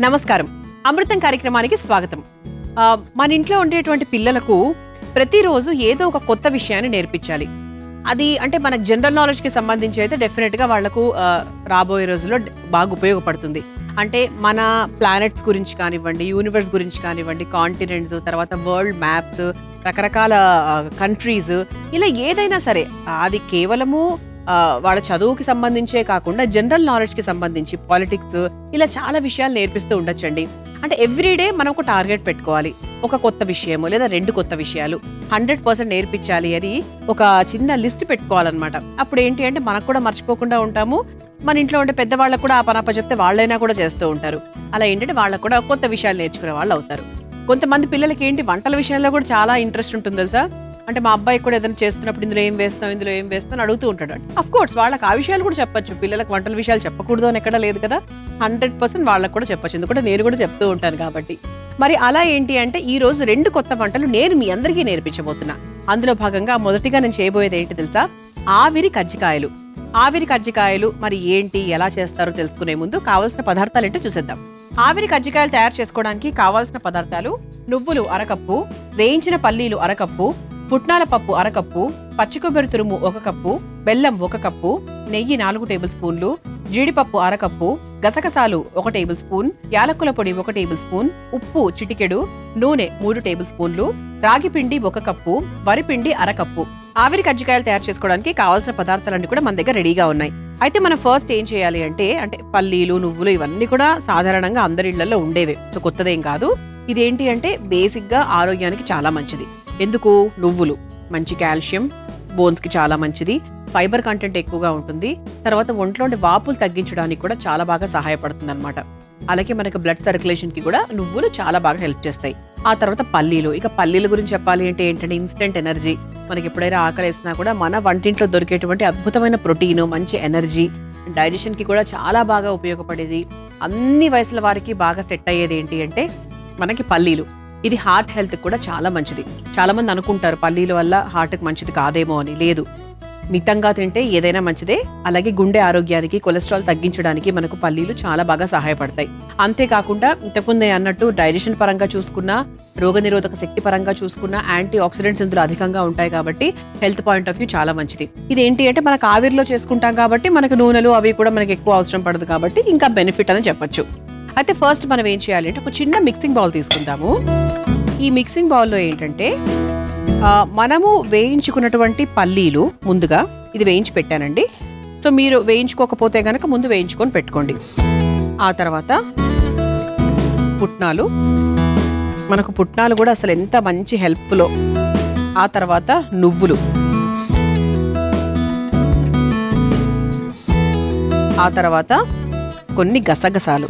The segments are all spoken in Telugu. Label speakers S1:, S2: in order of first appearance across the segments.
S1: నమస్కారం. అమృతం కార్యక్రమానికి స్వాగతం. మన ఇంట్లో ఉండేటువంటి పిల్లలకు ప్రతిరోజు ఏదో ఒక కొత్త విషయాన్ని నేర్పించాలి. అది అంటే మనకు జనరల్ నాలెడ్జ్కి సంబంధించి అయితే డెఫినెట్గా వాళ్లకు రాబోయే రోజుల్లో బాగా ఉపయోగపడుతుంది. అంటే మన ప్లానెట్స్ గురించి కానివ్వండి, యూనివర్స్ గురించి కానివ్వండి, కాంటినెంట్స్, తర్వాత వరల్డ్ మ్యాప్, రకరకాల కంట్రీస్, ఇలా ఏదైనా సరే అది కేవలము వాళ్ళ చదువుకి సంబంధించే కాకుండా జనరల్ నాలెడ్జ్కి సంబంధించి పాలిటిక్స్, ఇలా చాలా విషయాలు నేర్పిస్తూ ఉండొచ్చండి. అంటే ఎవ్రీడే మనం ఒక టార్గెట్ పెట్టుకోవాలి. ఒక కొత్త విషయము లేదా 2 కొత్త విషయాలు 100% నేర్పించాలి అని ఒక చిన్న లిస్ట్ పెట్టుకోవాలన్నమాట. అప్పుడు ఏంటి అంటే మనకు కూడా మర్చిపోకుండా ఉంటాము. మన ఇంట్లో ఉండే పెద్దవాళ్ళకు కూడా ఆ పనప్ప చెప్తే వాళ్ళైనా కూడా చేస్తూ ఉంటారు. అలా ఏంటంటే వాళ్ళకు కూడా కొత్త విషయాలు నేర్చుకునే వాళ్ళు అవుతారు. కొంతమంది పిల్లలకి ఏంటి వంటల విషయంలో కూడా చాలా ఇంట్రెస్ట్ ఉంటుంది తెలుసా. అంటే మా అబ్బాయి కూడా ఏదైనా చేస్తున్నప్పుడు ఇందులో ఏం వేస్తాం అడుగుతూ ఉంటాడు. అఫ్ కోర్స్ వాళ్ళకి ఆ విషయాలు కూడా చెప్పొచ్చు. పిల్లలకు వంటల విషయాలు చెప్పకూడదు అని ఎక్కడా లేదు కదా. 100% వాళ్ళకు కూడా చెప్పొచ్చు. ఎందుకంటే నేను కూడా చెప్తూ ఉంటాను కాబట్టి. మరి అలా ఏంటి అంటే ఈ రోజు 2 కొత్త వంటలు నేను మీ అందరికీ నేర్పించబోతున్నా. అందులో భాగంగా మొదటిగా నేను చేయబోయేది ఏంటి తెలుసా, ఆవిరి కజ్జికాయలు. ఆవిరి కజ్జికాయలు మరి ఏంటి, ఎలా చేస్తారో తెలుసుకునే ముందు కావాల్సిన పదార్థాలు ఏంటో చూసేద్దాం. ఆవిరి కజ్జికాయలు తయారు చేసుకోవడానికి కావాల్సిన పదార్థాలు: నువ్వులు 1 కప్పు, వేయించిన పల్లీలు 1 కప్పు, పుట్నాల పప్పు 1 కప్పు, పచ్చి కొబ్బరి తురుము 1 కప్పు, బెల్లం 1 కప్పు, నెయ్యి 4 టేబుల్ స్పూన్లు, జీడిపప్పు 1 కప్పు, గసగసాలు 1 టేబుల్ స్పూన్, యాలకుల పొడి 1 టేబుల్ స్పూన్, ఉప్పు చిటికెడు, నూనె 3 టేబుల్ స్పూన్లు, రాగి పిండి 1 కప్పు, వరిపిండి 1 కప్పు. ఆవిరి కజ్జికాయలు తయారు చేసుకోవడానికి కావాల్సిన పదార్థాలన్నీ కూడా మన దగ్గర రెడీగా ఉన్నాయి. అయితే మనం ఫస్ట్ ఏం చేయాలి అంటే పల్లీలు, నువ్వులు ఇవన్నీ కూడా సాధారణంగా అందరి ఇళ్లలో ఉండేవే, సో కొత్తదేం కాదు. ఇదేంటి అంటే బేసిక్ గా ఆరోగ్యానికి చాలా మంచిది. ఎందుకు? నువ్వులు మంచి కాల్షియం, బోన్స్ కి చాలా మంచిది, ఫైబర్ కంటెంట్ ఎక్కువగా ఉంటుంది. తర్వాత ఒంట్లోని వాపులు తగ్గించడానికి కూడా చాలా బాగా సహాయపడుతుంది అనమాట. అలాగే మనకి బ్లడ్ సర్క్యులేషన్ కి కూడా నువ్వులు చాలా బాగా హెల్ప్ చేస్తాయి. ఆ తర్వాత పల్లీలు. ఇక పల్లీల గురించి చెప్పాలి అంటే ఏంటంటే ఇన్స్టెంట్ ఎనర్జీ. మనకి ఎప్పుడైనా ఆకలి వేసినా కూడా మన వంటింట్లో దొరికేటువంటి అద్భుతమైన ప్రోటీన్, మంచి ఎనర్జీ, డైజెషన్ కి కూడా చాలా బాగా ఉపయోగపడేది. అన్ని వయసుల వారికి బాగా సెట్ అయ్యేది ఏంటి అంటే మనకి పల్లీలు. ఇది హార్ట్ హెల్త్ కూడా చాలా మంచిది. చాలా మంది అనుకుంటారు పల్లీల వల్ల హార్ట్కి మంచిది కాదేమో అని. లేదు, మితంగా తింటే ఏదైనా మంచిదే. అలాగే గుండె ఆరోగ్యానికి, కొలెస్ట్రాల్ తగ్గించడానికి మనకు పల్లీలు చాలా బాగా సహాయపడతాయి. అంతేకాకుండా ఇంతకుముందే అన్నట్టు డైజెషన్ పరంగా చూసుకున్నా, రోగనిరోధక శక్తి పరంగా చూసుకున్నా యాంటీ ఆక్సిడెంట్స్ ఇందులో అధికంగా ఉంటాయి కాబట్టి హెల్త్ పాయింట్ ఆఫ్ వ్యూ చాలా మంచిది. ఇది ఏంటి అంటే మనకు ఆవిరిలో చేసుకుంటాం కాబట్టి మనకు నూనెలు అవి కూడా మనకి ఎక్కువ అవసరం పడదు కాబట్టి ఇంకా బెనిఫిట్ అని చెప్పొచ్చు. అయితే ఫస్ట్ మనం ఏం చేయాలి అంటే ఒక చిన్న మిక్సింగ్ బౌల్ తీసుకుందాము. ఈ మిక్సింగ్ బౌల్లో ఏంటంటే మనము వేయించుకున్నటువంటి పల్లీలు ముందుగా ఇది వేయించి పెట్టానండి. సో మీరు వేయించుకోకపోతే కనుక ముందు వేయించుకొని పెట్టుకోండి. ఆ తర్వాత పుట్నాలు, మనకు పుట్నాలు కూడా అసలు ఎంత మంచి హెల్ప్ఫుల్లో. ఆ తర్వాత నువ్వులు, ఆ తర్వాత కొన్ని గసగసాలు,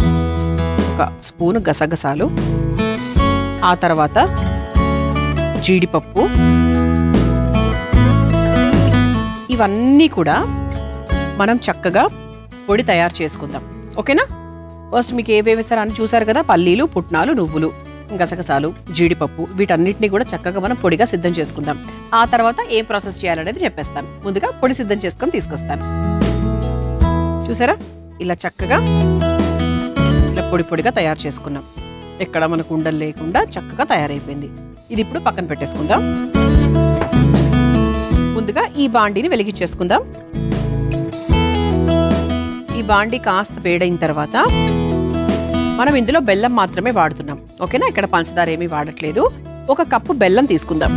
S1: 1 స్పూను గసగసాలు, ఆ తర్వాత జీడిపప్పు. ఇవన్నీ కూడా మనం చక్కగా పొడి తయారు చేసుకుందాం. ఓకేనా? ఫస్ట్ మీకు ఏవేవి ఇస్తారని చూసారు కదా, పల్లీలు, పుట్నాలు, నువ్వులు, గసగసాలు, జీడిపప్పు, వీటన్నిటిని కూడా చక్కగా మనం పొడిగా సిద్ధం చేసుకుందాం. ఆ తర్వాత ఏం ప్రాసెస్ చేయాలనేది చెప్పేస్తాను. ముందుగా పొడి సిద్ధం చేసుకొని తీసుకొస్తాను. చూసారా, ఇలా చక్కగా ఇలా పొడి పొడిగా తయారు చేసుకున్నాం. ఎక్కడ మనకు ఉండలు లేకుండా చక్కగా తయారైపోయింది. ఇది ఇప్పుడు పక్కన పెట్టేసుకుందాం. ముందుగా ఈ బాండీని వెలిగించేసుకుందాం. ఈ బాండీ కాస్త వేడైన తర్వాత మనం ఇందులో బెల్లం మాత్రమే వాడుతున్నాం. ఓకేనా? ఇక్కడ పంచదార ఏమీ వాడట్లేదు. 1 కప్పు బెల్లం తీసుకుందాం.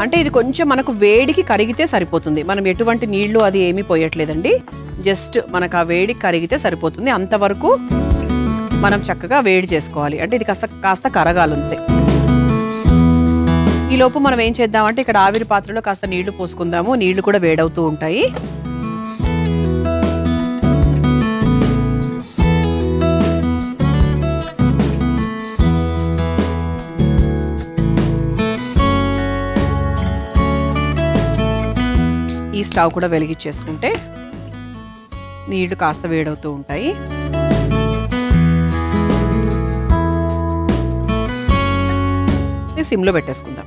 S1: అంటే ఇది కొంచెం మనకు వేడికి కరిగితే సరిపోతుంది. మనం ఎటువంటి నీళ్లు అది ఏమీ పోయట్లేదండి. జస్ట్ మనకు ఆ వేడి కరిగితే సరిపోతుంది. అంతవరకు మనం చక్కగా వేడి చేసుకోవాలి. అంటే ఇది కాస్త కరగాలంతే. ఈ లోపు మనం ఏం చేద్దామంటే ఇక్కడ ఆవిరి పాత్రలో కాస్త నీళ్లు పోసుకుందాము. నీళ్లు కూడా వేడవుతూ ఉంటాయి. ఈ స్టవ్ కూడా వెలిగించేసుకుంటే నీళ్లు కాస్త వేడవుతూ ఉంటాయి. సిమ్లో పెట్టేసుకుందాం.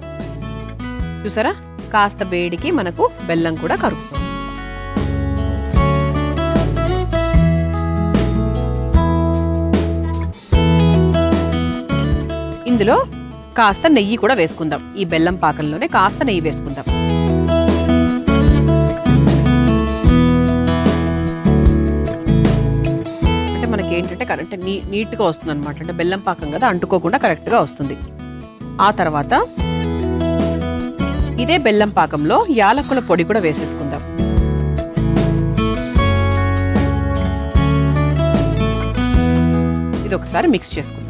S1: చూసారా, కాస్త వేడికి మనకు బెల్లం కూడా కరుగుతుంది. ఇందులో కాస్త నెయ్యి కూడా వేసుకుందాం. ఈ బెల్లం పాకంలోనే కాస్త నెయ్యి వేసుకుందాం. అంటే మనకి ఏంటంటే కరెక్ట్ నీట్గా వస్తుంది అనమాట. అంటే బెల్లం పాకం కదా, అంటుకోకుండా కరెక్ట్గా వస్తుంది. ఆ తర్వాత ఇదే బెల్లం పాకంలో యాలకుల పొడి కూడా వేసేసుకుందాం. ఇది ఒకసారి మిక్స్ చేసుకుందాం.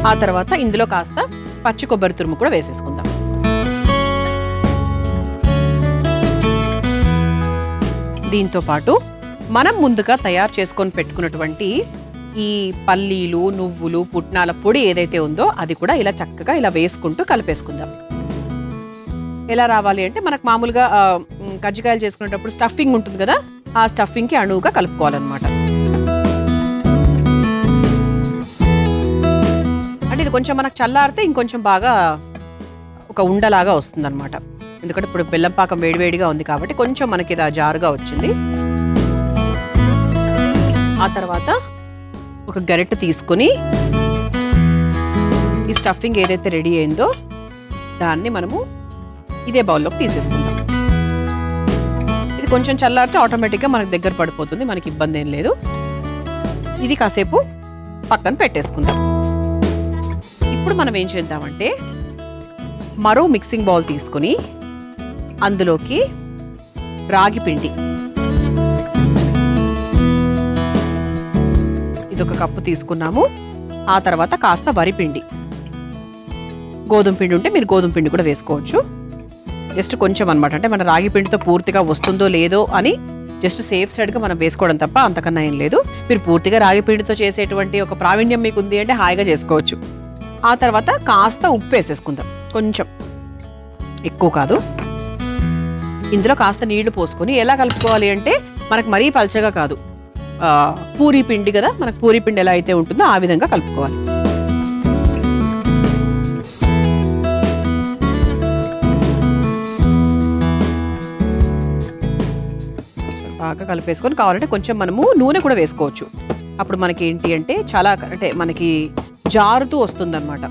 S1: ఆ తర్వాత ఇందులో కాస్త పచ్చి కొబ్బరి తురుము కూడా వేసేసుకుందాం. దీంతో పాటు మనం ముందుగా తయారు చేసుకొని పెట్టుకున్నటువంటి ఈ పల్లీలు, నువ్వులు, పుట్నాల పొడి ఏదైతే ఉందో అది కూడా ఇలా చక్కగా ఇలా వేసుకుంటూ కలిపేసుకుందాం. ఎలా రావాలి అంటే మనకు మామూలుగా కజ్జికాయలు చేసుకునేటప్పుడు స్టఫింగ్ ఉంటుంది కదా, ఆ స్టఫింగ్కి అణువుగా కలుపుకోవాలన్నమాట. అంటే ఇది కొంచెం మనకు చల్లారితే ఇంకొంచెం బాగా ఒక ఉండలాగా వస్తుందన్నమాట. ఎందుకంటే ఇప్పుడు బెల్లం పాకం వేడివేడిగా ఉంది కాబట్టి కొంచెం మనకి ఇది జారుగా వచ్చింది. ఆ తర్వాత ఒక గరిటె తీసుకొని ఈ స్టఫింగ్ ఏదైతే రెడీ అయిందో దాన్ని మనము ఇదే బౌల్లోకి తీసేసుకుందాం. ఇది కొంచెం చల్లారితే ఆటోమేటిక్గా మనకు దగ్గర పడిపోతుంది, మనకి ఇబ్బంది ఏం లేదు. ఇది కాసేపు పక్కన పెట్టేసుకుందాం. ఇప్పుడు మనం ఏం చేద్దామంటే మరో మిక్సింగ్ బౌల్ తీసుకొని అందులోకి రాగి పిండి ఇదొక కప్పు తీసుకున్నాము. ఆ తర్వాత కాస్త వరిపిండి, గోధుమ పిండి ఉంటే మీరు గోధుమ పిండి కూడా వేసుకోవచ్చు. జస్ట్ కొంచెం అనమాట. అంటే మన రాగి పిండితో పూర్తిగా వస్తుందో లేదో అని జస్ట్ సేఫ్ సైడ్గా మనం వేసుకోవడం తప్ప అంతకన్నా ఏం లేదు. మీరు పూర్తిగా రాగి పిండితో చేసేటువంటి ఒక ప్రావీణ్యం మీకు ఉంది అంటే హాయిగా చేసుకోవచ్చు. ఆ తర్వాత కాస్త ఉప్పు వేసేసుకుందాం, కొంచెం ఎక్కువ కాదు. ఇందులో కాస్త నీళ్లు పోసుకొని ఎలా కలుపుకోవాలి అంటే మనకు మరీ పల్చగా కాదు, పూరీ పిండి కదా, మనకు పూరీ పిండి ఎలా అయితే ఉంటుందో ఆ విధంగా కలుపుకోవాలి. బాగా కలిపేసుకొని కావాలంటే కొంచెం మనము నూనె కూడా వేసుకోవచ్చు. అప్పుడు మనకి ఏంటి అంటే చాలా అంటే మనకి జారుతూ వస్తుందన్నమాట.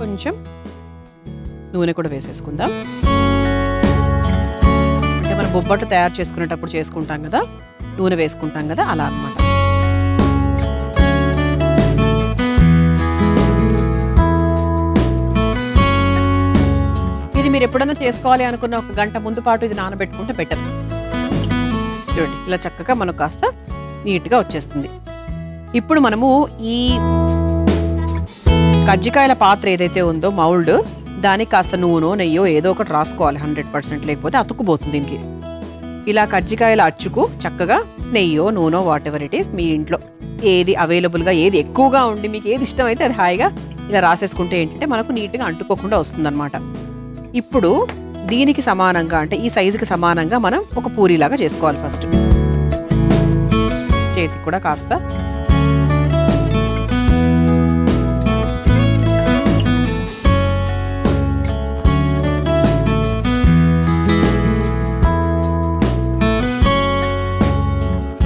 S1: కొంచెం నూనె కూడా వేసేసుకుందాం. అంటే మనం బొబ్బట్లు తయారు చేసుకునేటప్పుడు చేసుకుంటాం కదా, నూనె వేసుకుంటాం కదా, అలా అన్నమాట. ఇది మీరు ఎప్పుడైనా చేసుకోవాలి అనుకున్న ఒక గంట ముందు పాటు ఇది నానబెట్టుకుంటే బెటర్. చూడండి ఇలా చక్కగా మనకు కాస్త నీట్గా వచ్చేస్తుంది. ఇప్పుడు మనము ఈ కజ్జికాయల పాత్ర ఏదైతే ఉందో మౌల్డ్, దానికి కాస్త నూనె నెయ్యో ఏదో ఒకటి రాసుకోవాలి 100%, లేకపోతే అతుక్కుపోతుంది దీనికి. ఇలా కజ్జికాయల అచ్చుకు చక్కగా నెయ్యో నూనె వాట్ ఎవర్ ఇట్ ఈస్ మీ ఇంట్లో ఏది అవైలబుల్గా, ఏది ఎక్కువగా ఉండి మీకు ఏది ఇష్టమైతే అది హాయిగా ఇలా రాసేసుకుంటే ఏంటంటే మనకు నీట్గా అంటుకోకుండా వస్తుందన్నమాట. ఇప్పుడు దీనికి సమానంగా అంటే ఈ సైజుకి సమానంగా మనం ఒక పూరీలాగా చేసుకోవాలి. ఫస్ట్ చేతికి కూడా కాస్త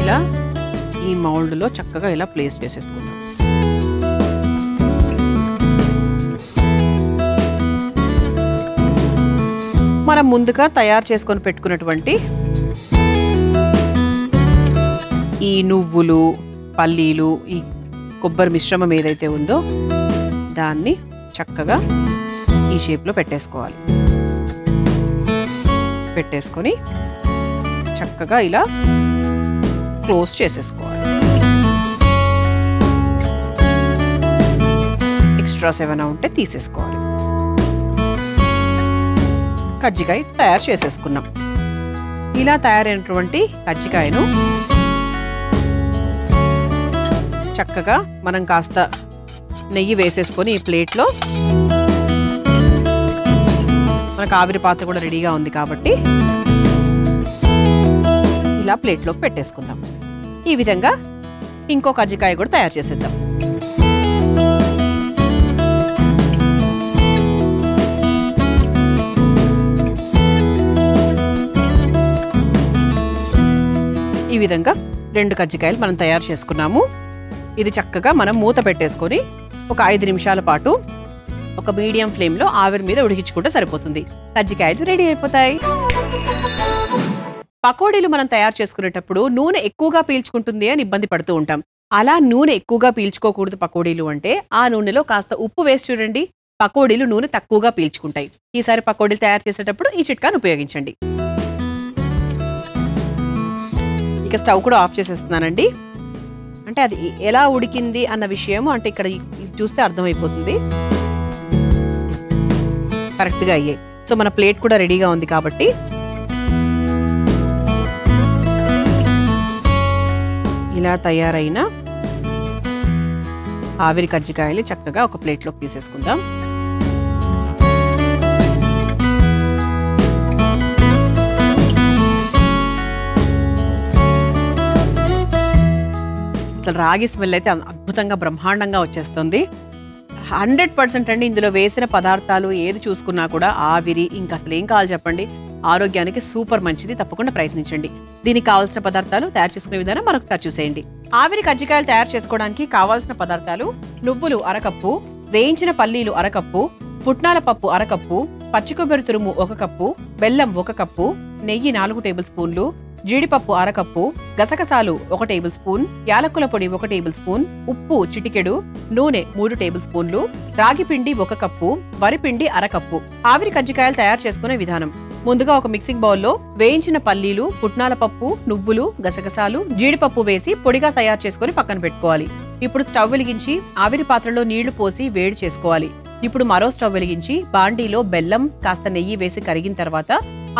S1: ఇలా ఈ మౌల్డ్లో చక్కగా ఇలా ప్లేస్ చేసేసుకుందాం. మనం ముందుగా తయారు చేసుకొని పెట్టుకున్నటువంటి ఈ నువ్వులు, పల్లీలు, ఈ కొబ్బరి మిశ్రమం ఏదైతే ఉందో దాన్ని చక్కగా ఈ షేప్లో పెట్టేసుకోవాలి. పెట్టేసుకొని చక్కగా ఇలా క్లోజ్ చేసేసుకోవాలి. ఎక్స్ట్రాస్ ఏమైనా ఉంటే తీసేసుకోవాలి. కజ్జికాయ తయారు చేసేసుకున్నాం. ఇలా తయారైనటువంటి కజ్జికాయను చక్కగా మనం కాస్త నెయ్యి వేసేసుకొని ఈ ప్లేట్లో, మనకు ఆవిరి పాత్ర కూడా రెడీగా ఉంది కాబట్టి ఇలా ప్లేట్లోకి పెట్టేసుకుందాం. ఈ విధంగా ఇంకో కజ్జికాయ కూడా తయారు చేసేద్దాం. ఈ విధంగా 2 కజ్జికాయలు మనం తయారు చేసుకున్నాము. ఇది చక్కగా మనం మూత పెట్టేసుకొని ఒక 5 నిమిషాల పాటు ఒక మీడియం ఫ్లేమ్లో ఆవిరి మీద ఉడికించుకుంటే సరిపోతుంది. కజ్జికాయలు రెడీ అయిపోతాయి. పకోడీలు మనం తయారు చేసుకునేటప్పుడు నూనె ఎక్కువగా పీల్చుకుంటుంది అని ఇబ్బంది పడుతూ ఉంటాం. అలా నూనె ఎక్కువగా పీల్చుకోకూడదు పకోడీలు అంటే ఆ నూనెలో కాస్త ఉప్పు వేసి చూడండి, పకోడీలు నూనె తక్కువగా పీల్చుకుంటాయి. ఈసారి పకోడీలు తయారు చేసేటప్పుడు ఈ చిట్కాను ఉపయోగించండి. ఇక స్టవ్ కూడా ఆఫ్ చేసేస్తున్నానండి. అంటే అది ఎలా ఉడికింది అన్న విషయం అంటే ఇక్కడ చూస్తే అర్థమైపోతుంది. కరెక్ట్గా అయ్యాయి. సో మన ప్లేట్ కూడా రెడీగా ఉంది కాబట్టి ఇలా తయారైన ఆవిరి కజ్జికాయలు చక్కగా ఒక ప్లేట్లోకి తీసేసుకుందాం. అసలు రాగి స్మెల్ అయితే అద్భుతంగా బ్రహ్మాండంగా వచ్చేస్తుంది. 100% అండి. ఇందులో వేసిన పదార్థాలు ఏది చూసుకున్నా కూడా ఆవిరి, ఇంకా అసలు ఏం కావాలి చెప్పండి, ఆరోగ్యానికి సూపర్ మంచిది. తప్పకుండా ప్రయత్నించండి. దీనికి కావాల్సిన పదార్థాలు తయారు చేసుకునే విధానం మరొకసారి చూసేయండి. ఆవిరి కజ్జికాయలు తయారు చేసుకోవడానికి కావాల్సిన పదార్థాలు: నువ్వులు అరకప్పు, వేయించిన పల్లీలు అరకప్పు, పుట్నాల పప్పు అరకప్పు, పచ్చి కొబ్బరి తురుము 1 కప్పు, బెల్లం 1 కప్పు, నెయ్యి 4 టేబుల్ స్పూన్లు, జీడిపప్పు అరకప్పు, గసగసాలు 1 టేబుల్ స్పూన్, యాలకుల పొడి 1 టేబుల్ స్పూన్, ఉప్పు చిటికెడు, నూనె 3 టేబుల్ స్పూన్లు, రాగి పిండి 1 కప్పు, వరిపిండి అరకప్పు. ఆవిరి కజ్జికాయలు తయారు చేసుకునే విధానం: ముందుగా ఒక మిక్సింగ్ బౌల్లో వేయించిన పల్లీలు, పుట్నాల పప్పు, నువ్వులు, గసగసాలు, జీడిపప్పు వేసి పొడిగా తయారు చేసుకుని పక్కన పెట్టుకోవాలి. ఇప్పుడు స్టవ్ వెలిగించి ఆవిరి పాత్రలో నీళ్లు పోసి వేడి చేసుకోవాలి. ఇప్పుడు మరో స్టవ్ వెలిగించి బాండీలో బెల్లం కాస్త నెయ్యి వేసి కరిగిన తర్వాత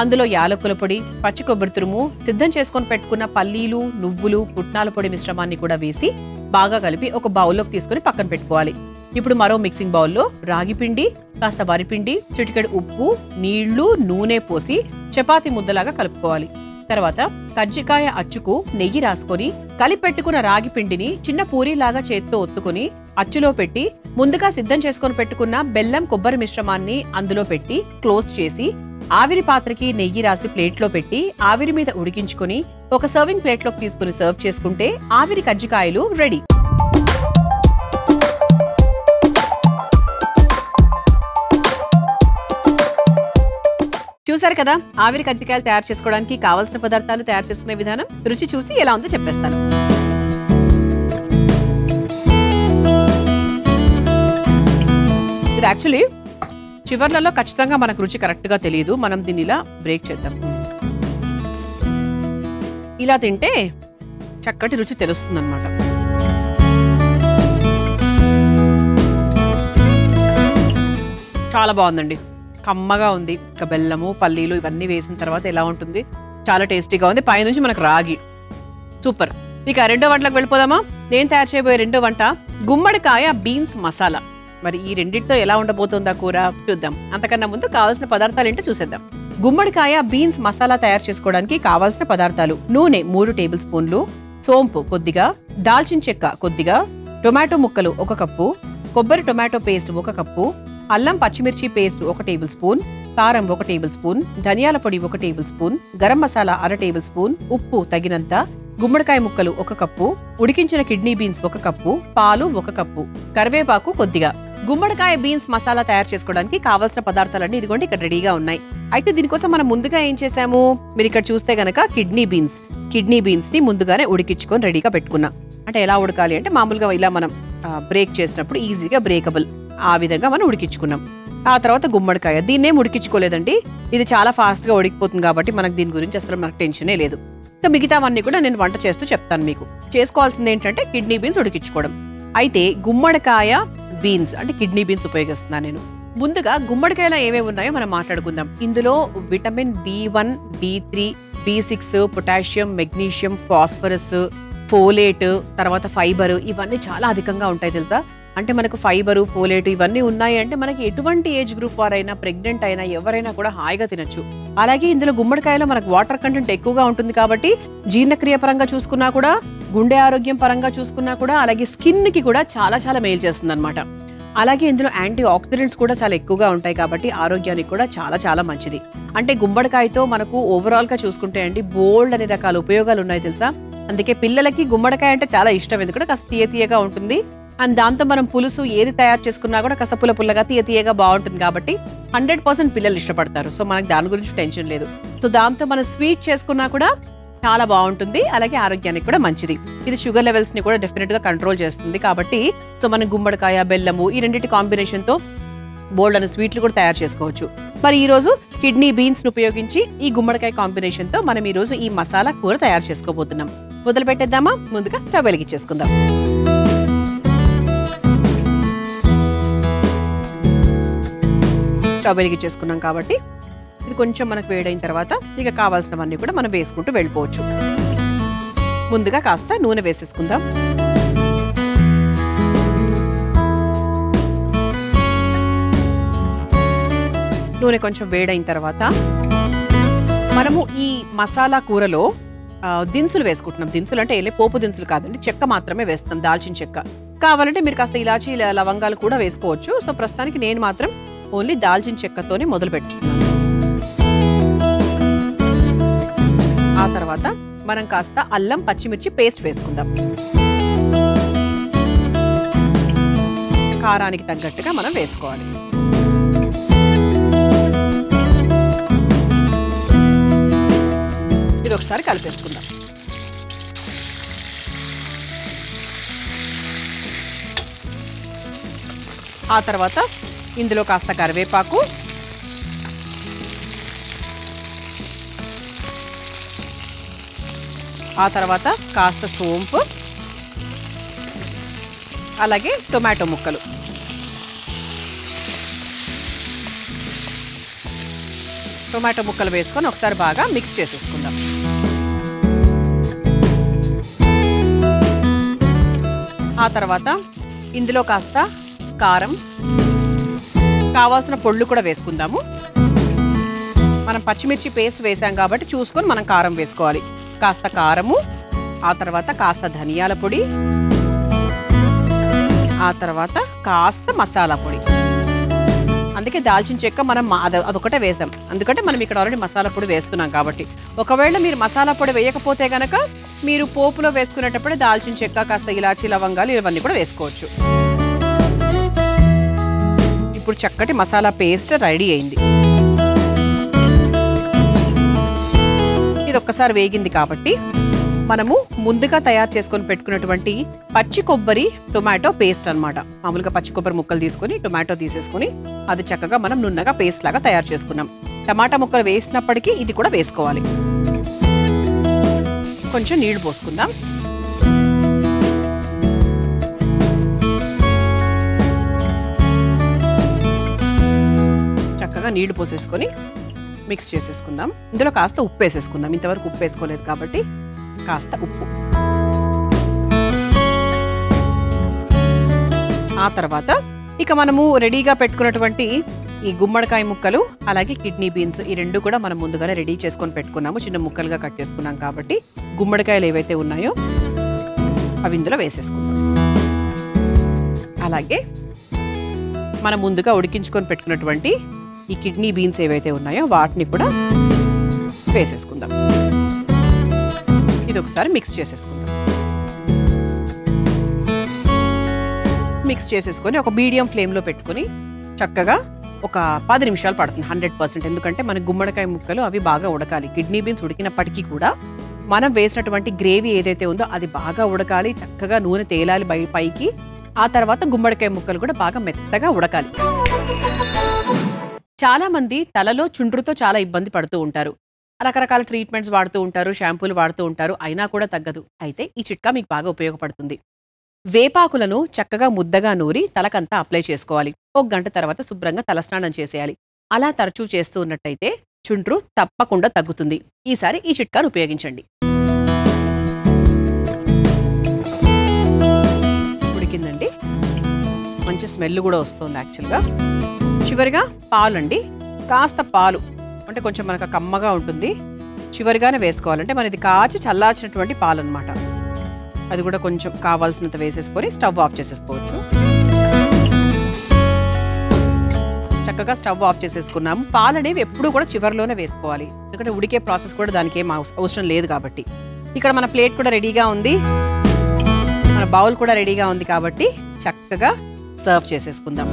S1: అందులో యాలకుల పొడి, పచ్చి కొబ్బరి తురుము, సిద్ధం చేసుకొని పెట్టుకున్న పల్లీలు, నువ్వులు, పుట్నాల పొడి మిశ్రమాన్ని కూడా వేసి బాగా కలిపి ఒక బౌల్లోకి తీసుకుని పక్కన పెట్టుకోవాలి. ఇప్పుడు మరో మిక్సింగ్ బౌల్లో రాగి పిండి, కాస్త వరిపిండి, చిటికెడు ఉప్పు, నీళ్లు, నూనె పోసి చపాతీ ముద్దలాగా కలుపుకోవాలి. తర్వాత కజ్జికాయ అచ్చుకు నెయ్యి రాసుకొని కలిపెట్టుకున్న రాగి పిండిని చిన్న పూరీలాగా చేత్తో ఒత్తుకుని అచ్చులో పెట్టి ముందుగా సిద్ధం చేసుకొని పెట్టుకున్న బెల్లం కొబ్బరి మిశ్రమాన్ని అందులో పెట్టి క్లోజ్ చేసి ఆవిరి పాత్రకి నెయ్యి రాసి ప్లేట్లో పెట్టి ఆవిరి మీద ఉడికించుకుని ఒక సర్వింగ్ ప్లేట్లోకి తీసుకుని సర్వ్ చేసుకుంటే ఆవిరి కజ్జికాయలు రెడీ. చూసారు కదా, ఆవిరి కజ్జికాయలు తయారు చేసుకోవడానికి కావాల్సిన పదార్థాలు, తయారు చేసుకునే విధానం, రుచి చూసి ఎలా ఉందో చెప్పేస్తాను. ఇది యాక్చువల్లీ చివర్లలో ఖచ్చితంగా మనకు రుచి కరెక్ట్గా తెలియదు. మనం దీన్ని ఇలా బ్రేక్ చేద్దాం. ఇలా తింటే చక్కటి రుచి తెలుస్తుంది అన్నమాట. చాలా బాగుందండి, కమ్మగా ఉంది. ఇక బెల్లము, పల్లీలు ఇవన్నీ వేసిన తర్వాత ఎలా ఉంటుంది, చాలా టేస్టీగా ఉంది. పైనుంచి మనకు రాగి, సూపర్. ఇక రెండో వంటలకు వెళ్ళిపోదామా? నేను తయారు చేయబోయే రెండో వంట గుమ్మడికాయ బీన్స్ మసాలా. మరి ఈ రెండింటితో ఎలా ఉండబోతుందా కూర చూద్దాం. అంతకన్నా ముందు కావాల్సిన పదార్థాలు ఏంటో చూసేద్దాం. గుమ్మడికాయ బీన్స్ మసాలా తయారు చేసుకోవడానికి కావాల్సిన పదార్థాలు: నూనె 3 టేబుల్ స్పూన్లు, సోంపు కొద్దిగా, దాల్చిన చెక్క కొద్దిగా, టొమాటో ముక్కలు 1 కప్పు, కొబ్బరి టొమాటో పేస్ట్ 1 కప్పు, అల్లం పచ్చిమిర్చి పేస్ట్ 1 టేబుల్ స్పూన్, కారం 1 టేబుల్ స్పూన్, ధనియాల పొడి 1 table spoon, garam masala 1/2 table spoon, ఉప్పు తగినంత, గుమ్మడికాయ ముక్కలు 1 కప్పు, ఉడికించిన కిడ్నీ బీన్స్ 1 కప్పు, పాలు 1 కప్పు, కరివేపాకు కొద్దిగా. గుమ్మడికాయ బీన్స్ మసాలా తయారు చేసుకోవడానికి కావాల్సిన పదార్థాలన్నీ ఇదిగోండి ఇక్కడ రెడీగా ఉన్నాయి. అయితే దీనికోసం మనం ముందుగా ఏం చేసాము, మీరు ఇక్కడ చూస్తే గనక కిడ్నీ బీన్స్ ని ముందుగానే ఉడికించుకొని రెడీగా పెట్టుకున్నాం. అంటే ఎలా ఉడకాలి అంటే మామూలుగా ఇలా మనం బ్రేక్ చేసినప్పుడు ఈజీగా బ్రేకబుల్ ఆ విధంగా మనం ఉడికించుకున్నాం. ఆ తర్వాత గుమ్మడికాయ, దీన్నేం ఉడికించుకోలేదండి, ఇది చాలా ఫాస్ట్ గా ఉడికిపోతుంది కాబట్టి మనకు దీని గురించి అసలు మనకు టెన్షనే లేదు. ఇంకా మిగతావన్నీ కూడా నేను వంట చేస్తూ చెప్తాను మీకు. చేసుకోవాల్సింది ఏంటంటే కిడ్నీ బీన్స్ ఉడికించుకోవడం. అయితే గుమ్మడికాయ బీన్స్ అంటే కిడ్నీ బీన్స్ ఉపయోగిస్తున్నాను నేను. ముందుగా గుమ్మడికాయలో ఏమేమి ఉన్నాయో మనం మాట్లాడుకుందాం. ఇందులో vitamin B1, B3, B6, potassium, magnesium, phosphorus, folate, తర్వాత ఫైబర్ ఇవన్నీ చాలా అధికంగా ఉంటాయి తెలుసా. అంటే మనకు ఫైబరు, ఫోలేట్ ఇవన్నీ ఉన్నాయి అంటే మనకి ఎటువంటి ఏజ్ గ్రూప్ వారైనా, ప్రెగ్నెంట్ అయినా ఎవరైనా కూడా హాయిగా తినొచ్చు. అలాగే ఇందులో గుమ్మడికాయలో మనకు వాటర్ కంటెంట్ ఎక్కువగా ఉంటుంది కాబట్టి జీర్ణక్రియ పరంగా చూసుకున్నా కూడా, గుండె ఆరోగ్యం పరంగా చూసుకున్నా కూడా, అలాగే స్కిన్ కి కూడా చాలా చాలా మేలు చేస్తుంది అనమాట. అలాగే ఇందులో యాంటీ ఆక్సిడెంట్స్ కూడా చాలా ఎక్కువగా ఉంటాయి కాబట్టి ఆరోగ్యానికి కూడా చాలా చాలా మంచిది. అంటే గుమ్మడికాయతో మనకు ఓవరాల్ గా చూసుకుంటే అండి బోల్డ్ అనే రకాల ఉపయోగాలు ఉన్నాయి తెలుసా. అందుకే పిల్లలకి గుమ్మడికాయ అంటే చాలా ఇష్టం, ఎందుకంటే కాస్త తీయగా ఉంటుంది. అండ్ దాంతో మనం పులుసు ఏది తయారు చేసుకున్నా కూడా కాస్త పుల్లగా తీయగా బాగుంటుంది కాబట్టి 100% పిల్లలు ఇష్టపడతారు. సో మనకి దాని గురించి టెన్షన్ లేదు. సో దాంతో మనం స్వీట్ చేసుకున్నా కూడా చాలా బాగుంటుంది, అలాగే ఆరోగ్యానికి కూడా మంచిది. ఇది షుగర్ లెవెల్స్ ని కూడా డెఫినెట్ గా కంట్రోల్ చేస్తుంది కాబట్టి సో మనం గుమ్మడికాయ, బెల్లము ఈ రెండింటి కాంబినేషన్ తో బోల్డ్ అనే స్వీట్లు కూడా తయారు చేసుకోవచ్చు. మరి ఈ రోజు కిడ్నీ బీన్స్ ను ఉపయోగించి ఈ గుమ్మడికాయ కాంబినేషన్ తో మనం ఈ రోజు ఈ మసాలా కూర తయారు చేసుకోబోతున్నాం. మొదలు పెట్టేద్దామా? ముందుగా స్టవ్ వెలిగించేసుకుందాం. స్టవ్ వెలిగించేసుకున్నాం కాబట్టి ఇది కొంచెం మనకు వేడైన తర్వాత ఇక కావాల్సినవన్నీ కూడా మనం వేసుకుంటూ వెళ్ళిపోవచ్చు. ముందుగా కాస్త నూనె వేసేసుకుందాం. నూనె కొంచెం వేడైన తర్వాత మనము ఈ మసాలా కూరలో దినుసులు వేసుకుంటున్నాం. దినుసులు అంటే పోపు దినుసులు కాదండి, చెక్క మాత్రమే వేస్తాం, దాల్చిన చెక్క. కావాలంటే మీరు కాస్త ఇలాచీ లవంగాలు కూడా వేసుకోవచ్చు. సో ప్రస్తుతానికి నేను మాత్రం ఓన్లీ దాల్చిన చెక్కతోనే మొదలు పెట్టుకున్నాను. ఆ తర్వాత మనం కాస్త అల్లం పచ్చిమిర్చి పేస్ట్ వేసుకుందాం. కారానికి తగ్గట్టుగా మనం వేసుకోవాలి. ఇది ఒకసారి కలిపేసుకుందాం. ఆ తర్వాత ఇందులో కాస్త కరివేపాకు, ఆ తర్వాత కాస్త సోంపు, అలాగే టొమాటో ముక్కలు, టొమాటో ముక్కలు వేసుకొని ఒకసారి బాగా మిక్స్ చేసేసుకుందాం. ఆ తర్వాత ఇందులో కాస్త కారం, కావాల్సిన పొళ్ళు కూడా వేసుకుందాము. మనం పచ్చిమిర్చి పేస్ట్ వేసాం కాబట్టి చూసుకొని మనం కారం వేసుకోవాలి. కాస్త కారము, ఆ తర్వాత కాస్త ధనియాల పొడి, ఆ తర్వాత కాస్త మసాలా పొడి. అందుకే దాల్చిన చెక్క మనం అదొకటే వేసాం, ఎందుకంటే మనం ఇక్కడ ఆల్రెడీ మసాలా పొడి వేస్తున్నాం కాబట్టి. ఒకవేళ మీరు మసాలా పొడి వేయకపోతే గనక మీరు పోపులో వేసుకునేటప్పుడు దాల్చిన చెక్క, కాస్త ఇలాచీ లవంగాలు ఇవన్నీ కూడా వేసుకోవచ్చు. ఇప్పుడు చక్కటి మసాలా పేస్ట్ రెడీ అయింది. ఇది ఒక్కసారి వేగింది కాబట్టి మనము ముందుగా తయారు చేసుకొని పెట్టుకున్నటువంటి పచ్చి కొబ్బరి టొమాటో పేస్ట్ అన్నమాట. మామూలుగా పచ్చి కొబ్బరి ముక్కలు తీసుకొని టొమాటో తీసేసుకొని అది చక్కగా మనం నున్నగా పేస్ట్ లాగా తయారు చేసుకున్నాం. టమాటా ముక్కలు వేసినప్పటికీ ఇది కూడా వేసుకోవాలి. కొంచెం నీళ్లు పోసుకుందాం. చక్కగా నీళ్లు పోసేసుకొని మిక్స్ చేసేసుకుందాం. ఇందులో కాస్త ఉప్పు వేసేసుకుందాం. ఇంతవరకు ఉప్పు వేసుకోలేదు కాబట్టి కాస్త ఉప్పు. ఆ తర్వాత ఇక మనము రెడీగా పెట్టుకున్నటువంటి ఈ గుమ్మడికాయ ముక్కలు, అలాగే కిడ్నీ బీన్స్ ఈ రెండు కూడా మనం ముందుగానే రెడీ చేసుకొని పెట్టుకున్నాము. చిన్న ముక్కలుగా కట్ చేసుకున్నాం కాబట్టి గుమ్మడికాయలు ఏవైతే ఉన్నాయో అవి ఇందులో వేసేసుకుందాం. అలాగే మనం ముందుగా ఉడికించుకొని పెట్టుకున్నటువంటి ఈ కిడ్నీ బీన్స్ ఏవైతే ఉన్నాయో వాటిని కూడా వేసేసుకుందాం. ఇది ఒకసారి మిక్స్ చేసేసుకుందాం. మిక్స్ చేసేసుకొని ఒక మీడియం ఫ్లేమ్లో పెట్టుకొని చక్కగా ఒక 10 నిమిషాలు పడుతుంది 100%. ఎందుకంటే మన గుమ్మడికాయ ముక్కలు అవి బాగా ఉడకాలి. కిడ్నీ బీన్స్ ఉడికినప్పటికీ కూడా మనం వేసినటువంటి గ్రేవీ ఏదైతే ఉందో అది బాగా ఉడకాలి, చక్కగా నూనె తేలాలి పైకి. ఆ తర్వాత గుమ్మడికాయ ముక్కలు కూడా బాగా మెత్తగా ఉడకాలి. చాలా మంది తలలో చుండ్రుతో చాలా ఇబ్బంది పడుతూ ఉంటారు. రకరకాల ట్రీట్మెంట్స్ వాడుతూ ఉంటారు, షాంపూలు వాడుతూ ఉంటారు, అయినా కూడా తగ్గదు. అయితే ఈ చిట్కా మీకు బాగా ఉపయోగపడుతుంది. వేపాకులను చక్కగా ముద్దగా నూరి తలకంతా అప్లై చేసుకోవాలి. 1 గంట తర్వాత శుభ్రంగా తలస్నానం చేసేయాలి. అలా తరచూ చేస్తూ ఉన్నట్టయితే చుండ్రు తప్పకుండా తగ్గుతుంది. ఈసారి ఈ చిట్కాను ఉపయోగించండి. ఉడికిందండి, మంచి స్మెల్ కూడా వస్తుంది యాక్చువల్గా. చివరిగా పాలు అండి, కాస్త పాలు అంటే కొంచెం మనకు కమ్మగా ఉంటుంది, చివరిగానే వేసుకోవాలంటే మనది కాచి చల్లార్చినటువంటి పాలు అనమాట. అది కూడా కొంచెం కావాల్సినంత వేసేసుకొని స్టవ్ ఆఫ్ చేసేసుకోవచ్చు. చక్కగా స్టవ్ ఆఫ్ చేసేసుకున్నాము. పాలు అనేవి ఎప్పుడు కూడా చివరిలోనే వేసుకోవాలి, ఎందుకంటే ఉడికే ప్రాసెస్ కూడా దానికి ఏం అవసరం లేదు కాబట్టి. ఇక్కడ మన ప్లేట్ కూడా రెడీగా ఉంది, మన బౌల్ కూడా రెడీగా ఉంది కాబట్టి చక్కగా సర్వ్ చేసేసుకుందాం.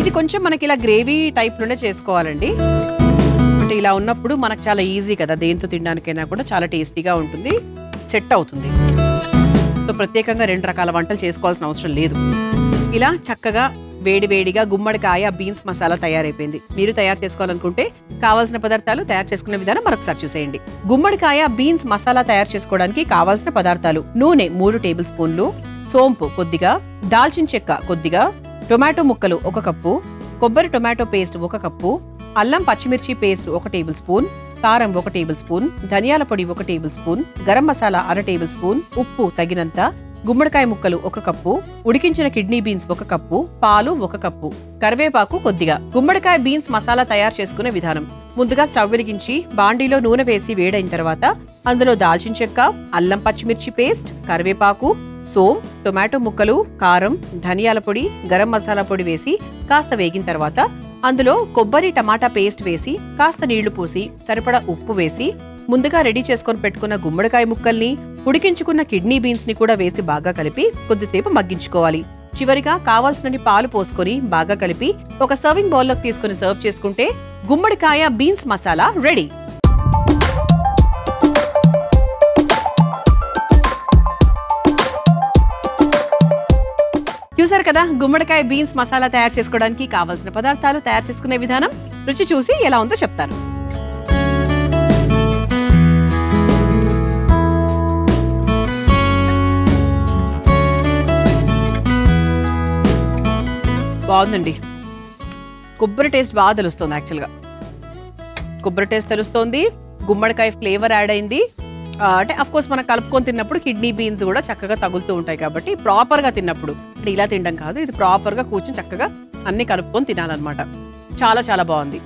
S1: ఇది కొంచెం మనకి ఇలా గ్రేవీ టైప్లోనే చేసుకోవాలండి. అంటే ఇలా ఉన్నప్పుడు మనకు చాలా ఈజీ కదా, దేంతో తినడానికైనా కూడా చాలా టేస్టీగా ఉంటుంది, సెట్ అవుతుంది. సో ప్రత్యేకంగా 2 రకాల వంటలు చేసుకోవాల్సిన అవసరం లేదు. ఇలా చక్కగా వేడివేడిగా గుమ్మడికాయ బీన్స్ మసాలా తయారైపోయింది. మీరు తయారు చేసుకోవాలనుకుంటే కావాల్సిన పదార్థాలు, తయారు చేసుకునే విధానం మరొకసారి చూసేయండి. గుమ్మడికాయ బీన్స్ మసాలా తయారు చేసుకోవడానికి కావాల్సిన పదార్థాలు: నూనె 3 టేబుల్ స్పూన్లు, సోంపు కొద్దిగా, దాల్చిన చెక్క కొద్దిగా, టొమాటో ముక్కలు 1 కప్పు, కొబ్బరి టొమాటో పేస్ట్ 1 కప్పు, అల్లం పచ్చిమిర్చి పేస్ట్ 1 టేబుల్ స్పూన్, కారం 1 టేబుల్ స్పూన్, ధనియాల పొడి 1 table spoon, garam masala 1/2 table spoon, ఉప్పు తగినంత, గుమ్మడికాయ ముక్కలు 1 కప్పు, ఉడికించిన కిడ్నీ బీన్స్ 1 కప్పు, పాలు 1 కప్పు, కరివేపాకు కొద్దిగా. గుమ్మడికాయ బీన్స్ మసాలా తయారు చేసుకునే విధానం: ముందుగా స్టవ్ వెలిగించి బాండీలో నూనె వేసి వేడైన తర్వాత అందులో దాల్చిన చెక్క, అల్లం పచ్చిమిర్చి పేస్ట్, కరివేపాకు, సోం, టొమాటో ముక్కలు, కారం, ధనియాల పొడి, గరం మసాలా పొడి వేసి కాస్త వేగిన తర్వాత అందులో కొబ్బరి టమాటా పేస్ట్ వేసి కాస్త నీళ్లు పోసి సరిపడా ఉప్పు వేసి ముందుగా రెడీ చేసుకొని పెట్టుకున్న గుమ్మడికాయ ముక్కల్ని, ఉడికించుకున్న కిడ్నీ బీన్స్ ని కూడా వేసి బాగా కలిపి కొద్దిసేపు మగ్గించుకోవాలి. చివరిగా కావాల్సినన్ని పాలు పోసుకొని బాగా కలిపి ఒక సర్వింగ్ బౌల్లోకి తీసుకుని సర్వ్ చేసుకుంటే గుమ్మడికాయ బీన్స్ మసాలా రెడీ. చూసారు కదా, గుమ్మడికాయ బీన్స్ మసాలా తయారు చేసుకోవడానికి కావాల్సిన పదార్థాలు, తయారు చేసుకునే విధానం. రుచి చూసి ఎలా ఉందో చెప్తాను. బాగుందండి. కొబ్బరి టేస్ట్ బాగా తెలుస్తుంది. యాక్చువల్గా కొబ్బరి టేస్ట్ తెలుస్తోంది, గుమ్మడికాయ ఫ్లేవర్ యాడ్ అయింది. అంటే అఫ్ కోర్స్ మనం కలుపుకొని తిన్నప్పుడు కిడ్నీ బీన్స్ కూడా చక్కగా తగులుతూ ఉంటాయి కాబట్టి ప్రాపర్గా తిన్నప్పుడు, అంటే ఇలా తినడం కాదు, ఇది ప్రాపర్గా కూర్చొని చక్కగా అన్ని కలుపుకొని తినాలన్నమాట. చాలా చాలా బాగుంది.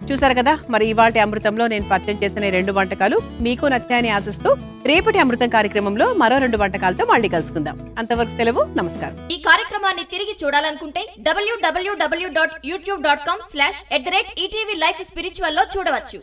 S1: చూసారు కదా, మరి ఇవాళ అమృతంలో నేను పరిచయం చేసిన 2 వంటకాలు మీకు నచ్చాయని ఆశిస్తూ రేపటి అమృతం కార్యక్రమంలో మరో 2 వంటకాలతో మళ్ళీ కలుసుకుందాం. అంతవరకు సెలవు, నమస్కారం.
S2: ఈ కార్యక్రమాన్ని తిరిగి చూడాలనుకుంటే www.youtube.com/ETV Life Spiritual లో చూడవచ్చు.